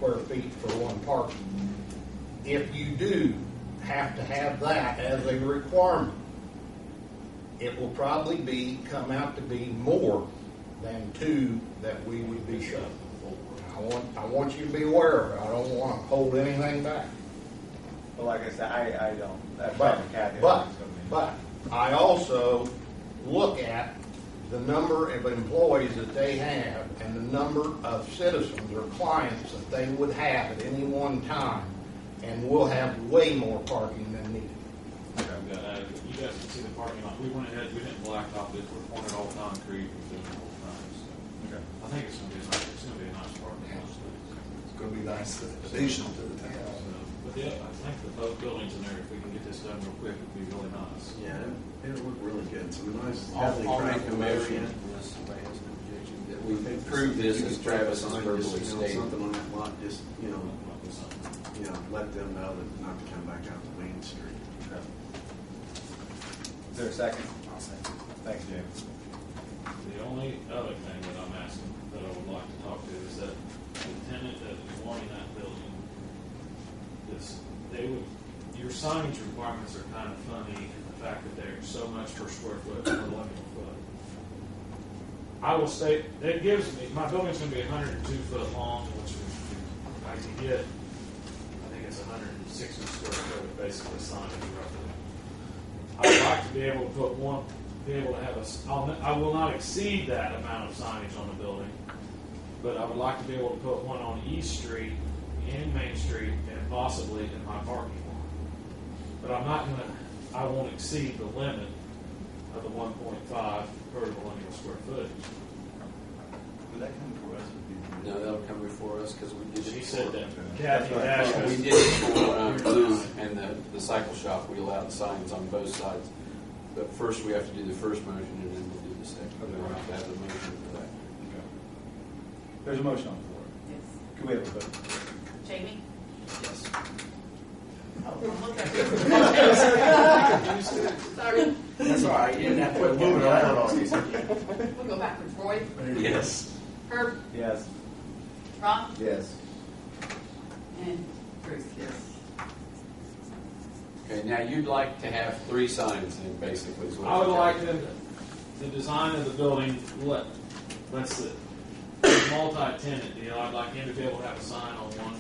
square feet for one parking. If you do have to have that as a requirement, it will probably come out to be more than 2 that we would be shutting. I want you to be aware of it. I don't want to hold anything back. Well, like I said, I don't. That's But, probably Kathy. but I also look at the number of employees that they have and the number of citizens or clients that they would have at any one time, and we'll have way more parking than needed. You guys can see the parking lot. We went ahead, we didn't blacktop it, we're pouring it all concrete and doing it all the time. So I think it's gonna be a nice parking lot. It's going to be nice addition to the town. But yeah, I think the both buildings in there, if we can get this done real quick, it'd be really nice. Yeah, it'll look really good. So we nice. I'll make a motion unless somebody has an objection that we approve this as Travis has verbally stated. Something on that lot, just, let them know that not to come back out to Main Street. Is there a second? I'll second. Thanks, James. The only other thing that I'm asking that I would like to talk to is that the tenant that is wanting that building, your signage requirements are kind of funny in the fact that they're so much per square foot per lineal foot. I will state, that gives me, my building's going to be 102 foot long, which I can get, I think it's 160 square foot, basically signage roughly. I'd like to be able to have I will not exceed that amount of signage on the building, but I would like to be able to put one on East Street, in Main Street, and possibly in my parking lot. But I won't exceed the limit of the 1.5 per lineal square footage. Would that come for us? No, that'll come before us because we did it. She for- said that. Kathy asked us. We did it for Blue and the cycle shop. We allowed signs on both sides. But first we have to do the first motion and then we'll do the second. We'll have to have the motion for that. There's a motion on the floor. Yes. Can we have a vote? Jamie? Yes. Sorry. That's all right. You didn't have to Quit moving around all these. We'll go backwards. Roy? Yes. Herb? Yes. Ron? Yes. And Bruce, yes. Okay, now you'd like to have 3 signs in basically is what I would you're like telling me. the design of the building, that's the multi-tenant deal. I'd like him to be able to have a sign on one,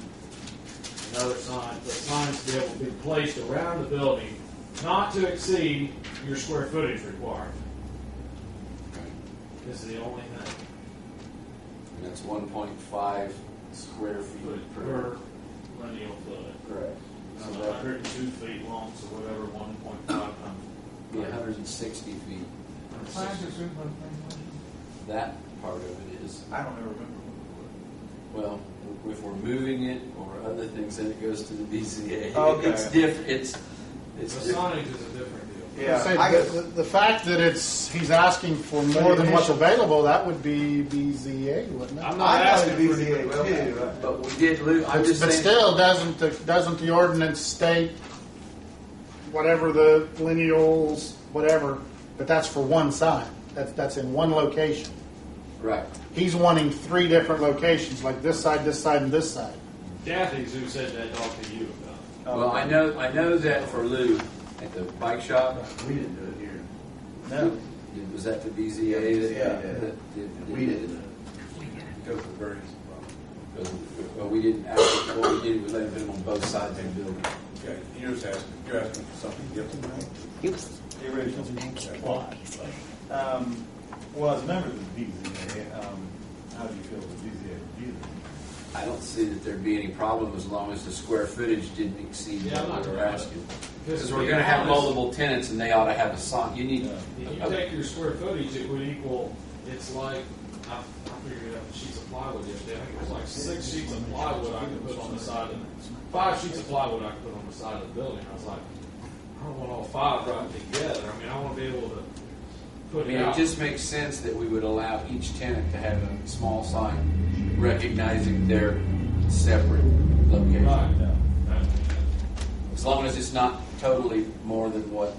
another sign, but signs to be able to be placed around the building, not to exceed your square footage required. This is the only thing. And that's 1.5 square feet Foot per. per lineal foot. Correct. So 102 feet long, so whatever 1.5 times. Be 160 feet. That part of it is, I don't ever remember. well, if we're moving it or other things, then it goes to the BZA. Okay. It's different. It's The different. signage is a different deal. The fact that he's asking for more than what's available, that would be BZA, wouldn't it? I'm not I thought asking it'd for be anything. ZA too. But we did lose. I'm just But saying. still, doesn't the ordinance state whatever the lineals, whatever, but that's for one sign. That's in one location. Right. He's wanting 3 different locations, like this side, and this side. Kathy's who said that talk to you about. Well, I know that for Lou at the bike shop. We didn't do it here. No. Was that the BZA? Yeah. that did We didn't. Go for various. Well, we didn't actually. What we did was let them on both sides of the building. Okay, you're asking for something different. The original. Well, as a member of the BZA, how do you feel the BZA reviewed it? I don't see that there'd be any problem as long as the square footage didn't exceed Yeah, I'm what not we were gonna- asking. Because Because we're going to have multiple tenants, and they ought to have a sign. You need. If you take your square footage, it would equal, it's like, I figured out the sheets of plywood yesterday. I think it was like 6 sheets of plywood I could put on the side of, 5 sheets of plywood I could put on the side of the building. I was like, I don't want all 5 right together. I mean, I want to be able to I put mean, it it out. just makes sense that we would allow each tenant to have a small sign recognizing their separate location. Right. As long as it's not totally more than what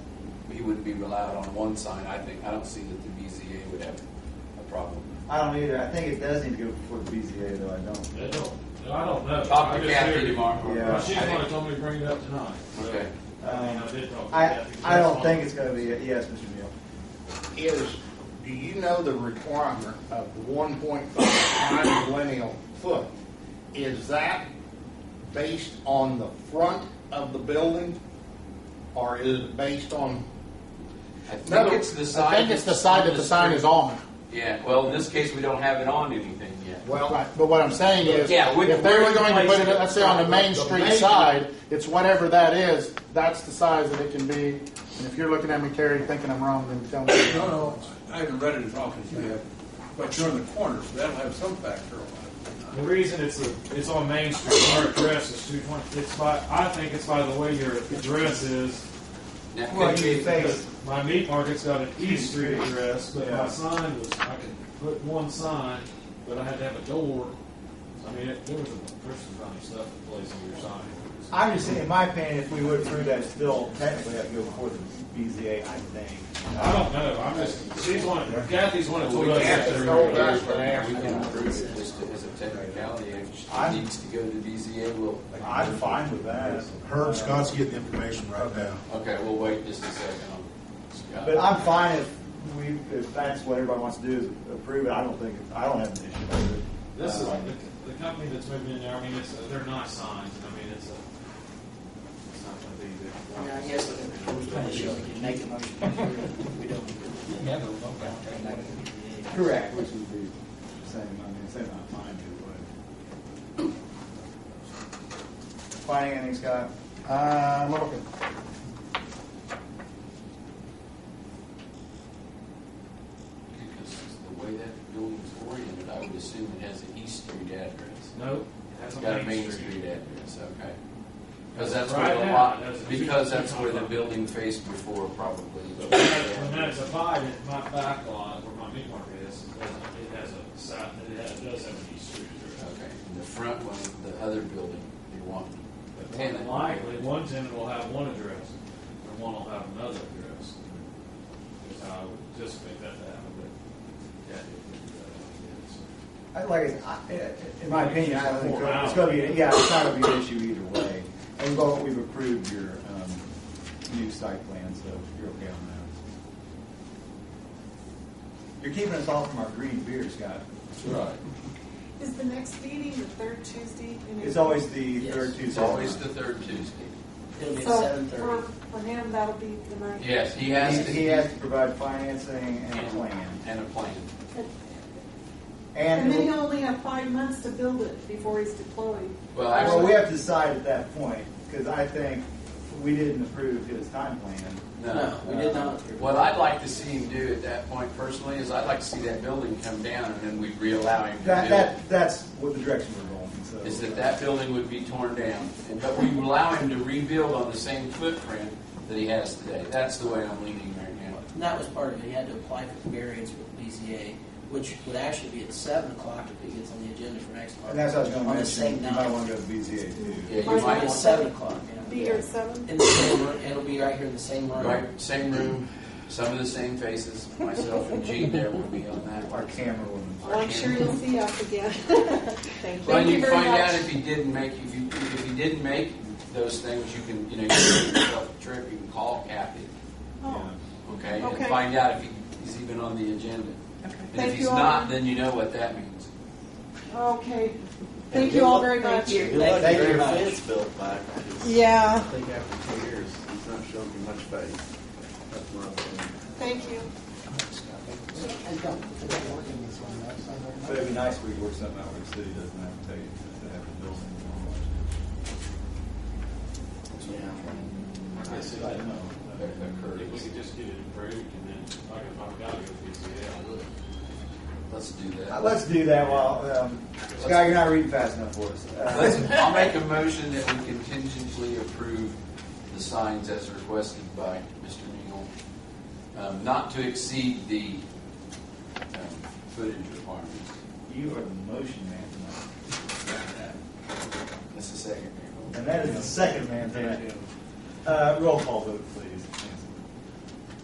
he would be allowed on one sign, I don't see that the BZA would have a problem. I don't either. I think it does need to go before the BZA, though. I don't. It don't. I don't know. Talk I to just Kathy figured- tomorrow. Yeah. Well, she's the one that told me to bring it up tonight. So, Okay. I mean, I did talk to I Kathy. don't think it's gonna be, yes, Mr. Neal. Do you know the requirement of 1.5 lineal foot? Is that based on the front of the building, or is it based on? I think No, it's the side. I think it's the side that the sign is on. Yeah, well, in this case, we don't have it on anything yet. Well, Right, but what I'm saying is, Yeah, if they were going to put it, let's say on the Main The Street major- side, it's whatever that is, that's the size that it can be. And if you're looking at me, Terry, thinking I'm wrong, then tell me. No, no, I haven't read it as often as you have, but you're in the corner, so that'll have some factor on it. The reason it's on Main Street, our address is 220, I think it's by the way your address is. That Well, could you be- face, My meat market's got an East Street address, but Yeah. my sign was, I could put one sign, but I had to have a door. I mean, there's some funny stuff that plays on your sign. I'm just saying, in my opinion, if we would approve that, still technically have to go before the BZA, I think. I don't know, I'm just, Kathy's one that told We us can't that just they hold were. that. We can approve it just as a technicality. If I'm- it needs to go to BZA, we'll. I'm fine with that. Herb Scott's getting the information right now. Okay, we'll wait just a second on Scott. But I'm fine if that's what everybody wants to do is approve it. I don't have an issue with it. This is, the company that's moving in there, I mean, they're nice signs, and I mean, it's not gonna be big. Yeah, I guess we can make a motion. We don't. Never vote out. Correct, which would be same amount of time to it. Finding anything, Scott? I'm looking. Because the way that building's oriented, I would assume it has an East Street address. Nope, it has It's got a a Main Street address, okay. Because that's Right where the now, lot, it has a because two- that's where the building faced before, probably. But when that's a divided, my back lot, where my meat market is, it has a side, it does have an East Street address. Okay, and the front one, the other building, you want a But tenant. likely, one tenant will have one address, and one will have another address. Is how I would anticipate that to happen, but, yeah. In my opinion, I don't think it's going to be, it's not going to be an issue either way. And we've approved your new site plan, so you're okay on that. You're keeping us all from our green beer, Scott. Right. Is the next meeting the third Tuesday? in It's April? always the Yes. third Tuesday. It's always the third Tuesday. It'll be at So 7:30. for him, that'll be the night. Yes, he has to. He has to provide financing and a plan. And a plan. And then And he'll only have 5 months to build it before he's deployed. Well, well, actually, we have to decide at that point, because I think we didn't approve his time plan. No, we did not. What I'd like to see him do at that point personally is I'd like to see that building come down and then we'd reallow him to build. That's what the direction we're going, so. Is that building would be torn down. But we allow him to rebuild on the same footprint that he has today. That's the way I'm leaning right now. And that was part of it. He had to apply for the variance with BZA, which would actually be at 7 o'clock if it gets on the agenda for next month. And that's what I was going to On the mention, same you night. might want to go to BZA too. Yeah, you Might might At want 7 o'clock. yeah. Be here at 7? In the same room. It'll be right here in the same room. right, same room, some of the same faces. Myself and Gene there will be on that. Our camera woman. Well, I'm sure you'll see us again. Thank Well, Thank you you can very find much. out if he didn't make those things, you can, you give yourself a trip, you can call Kathy, Oh, okay? And Okay. find out if he's even on the agenda. And Thank if he's you all. not, then you know what that means. Okay. Thank you all very much. Thank you Thank you very very much. Fence built back, Yeah, I think after 2 years, he's not showing you much faith. That's my opinion. thank you. But it'd be nice if we could work something out where the city doesn't have to pay to have the building. I guess I know. if we could just get it approved, and then, like, if I've got to go to BZA, I would. Let's do that. Let's do that while, Scott, you're not reading fast enough for us. I'll make a motion that we contingently approve the signs as requested by Mr. Neal, not to exceed the footage requirements. You are the motion man tonight. That's the second. And that is the second man tonight. Roll call vote, please.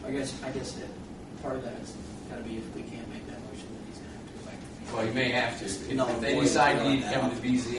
I guess that part of that's got to be if we can't make that motion, then he's going to have to go back to BZA. Well, you may have to. If No, they we'll decide do you need that to come now. to BZA,